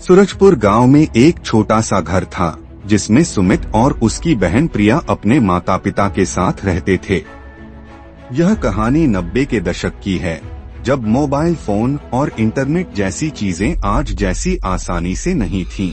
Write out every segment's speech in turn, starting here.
सूरजपुर गांव में एक छोटा सा घर था जिसमें सुमित और उसकी बहन प्रिया अपने माता पिता के साथ रहते थे। यह कहानी 90 के दशक की है, जब मोबाइल फोन और इंटरनेट जैसी चीजें आज जैसी आसानी से नहीं थीं।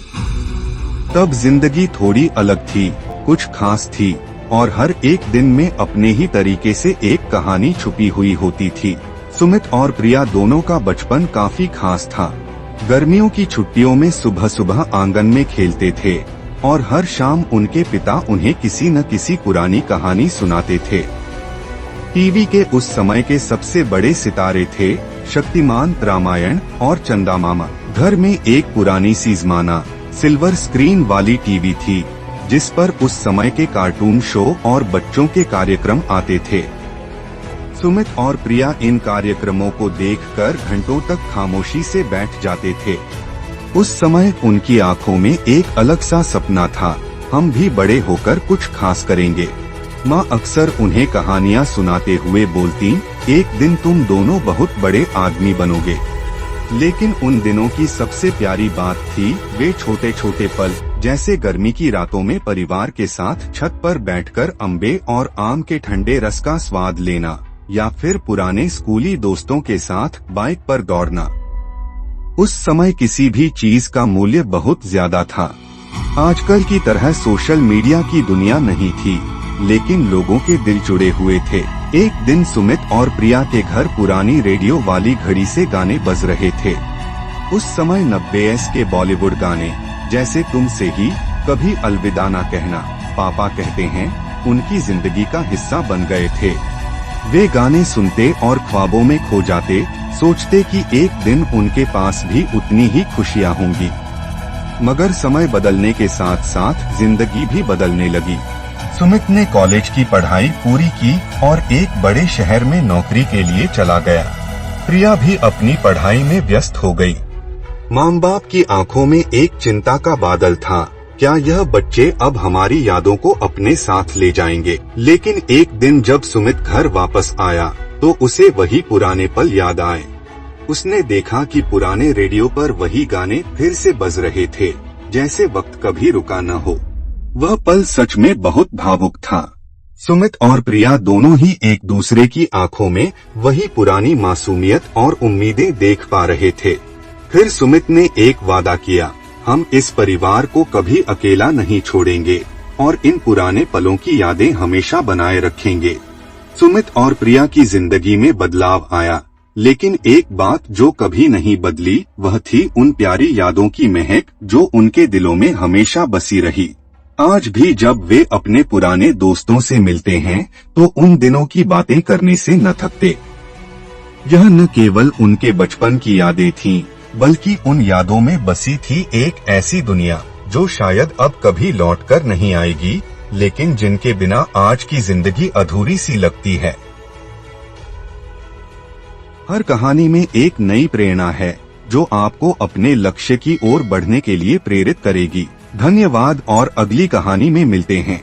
तब जिंदगी थोड़ी अलग थी, कुछ खास थी और हर एक दिन में अपने ही तरीके से एक कहानी छुपी हुई होती थी। सुमित और प्रिया दोनों का बचपन काफी खास था। गर्मियों की छुट्टियों में सुबह सुबह आंगन में खेलते थे और हर शाम उनके पिता उन्हें किसी न किसी पुरानी कहानी सुनाते थे। टीवी के उस समय के सबसे बड़े सितारे थे शक्तिमान, रामायण और चंदा मामा। घर में एक पुरानी सी जमाना सिल्वर स्क्रीन वाली टीवी थी जिस पर उस समय के कार्टून शो और बच्चों के कार्यक्रम आते थे। सुमित और प्रिया इन कार्यक्रमों को देखकर घंटों तक खामोशी से बैठ जाते थे। उस समय उनकी आंखों में एक अलग सा सपना था, हम भी बड़े होकर कुछ खास करेंगे। माँ अक्सर उन्हें कहानियाँ सुनाते हुए बोलती, एक दिन तुम दोनों बहुत बड़े आदमी बनोगे। लेकिन उन दिनों की सबसे प्यारी बात थी वे छोटे छोटे पल, जैसे गर्मी की रातों में परिवार के साथ छत पर बैठकर अम्बे और आम के ठंडे रस का स्वाद लेना, या फिर पुराने स्कूली दोस्तों के साथ बाइक पर दौड़ना। उस समय किसी भी चीज का मूल्य बहुत ज्यादा था। आजकल की तरह सोशल मीडिया की दुनिया नहीं थी, लेकिन लोगों के दिल जुड़े हुए थे। एक दिन सुमित और प्रिया के घर पुरानी रेडियो वाली घड़ी से गाने बज रहे थे। उस समय 90s के बॉलीवुड गाने, जैसे तुमसे ही, कभी अलविदा ना कहना, पापा कहते हैं, उनकी जिंदगी का हिस्सा बन गए थे। वे गाने सुनते और ख्वाबों में खो जाते, सोचते कि एक दिन उनके पास भी उतनी ही खुशियाँ होंगी। मगर समय बदलने के साथ साथ जिंदगी भी बदलने लगी। सुमित ने कॉलेज की पढ़ाई पूरी की और एक बड़े शहर में नौकरी के लिए चला गया। प्रिया भी अपनी पढ़ाई में व्यस्त हो गई। माँ बाप की आंखों में एक चिंता का बादल था, क्या यह बच्चे अब हमारी यादों को अपने साथ ले जाएंगे। लेकिन एक दिन जब सुमित घर वापस आया तो उसे वही पुराने पल याद आए। उसने देखा कि पुराने रेडियो पर वही गाने फिर से बज रहे थे, जैसे वक्त कभी रुका न हो। वह पल सच में बहुत भावुक था। सुमित और प्रिया दोनों ही एक दूसरे की आंखों में वही पुरानी मासूमियत और उम्मीदें देख पा रहे थे। फिर सुमित ने एक वादा किया, हम इस परिवार को कभी अकेला नहीं छोड़ेंगे और इन पुराने पलों की यादें हमेशा बनाए रखेंगे। सुमित और प्रिया की जिंदगी में बदलाव आया, लेकिन एक बात जो कभी नहीं बदली वह थी उन प्यारी यादों की महक जो उनके दिलों में हमेशा बसी रही। आज भी जब वे अपने पुराने दोस्तों से मिलते हैं तो उन दिनों की बातें करने से न थकते। यह न केवल उनके बचपन की यादें थीं, बल्कि उन यादों में बसी थी एक ऐसी दुनिया जो शायद अब कभी लौटकर नहीं आएगी, लेकिन जिनके बिना आज की जिंदगी अधूरी सी लगती है। हर कहानी में एक नई प्रेरणा है जो आपको अपने लक्ष्य की ओर बढ़ने के लिए प्रेरित करेगी। धन्यवाद और अगली कहानी में मिलते हैं।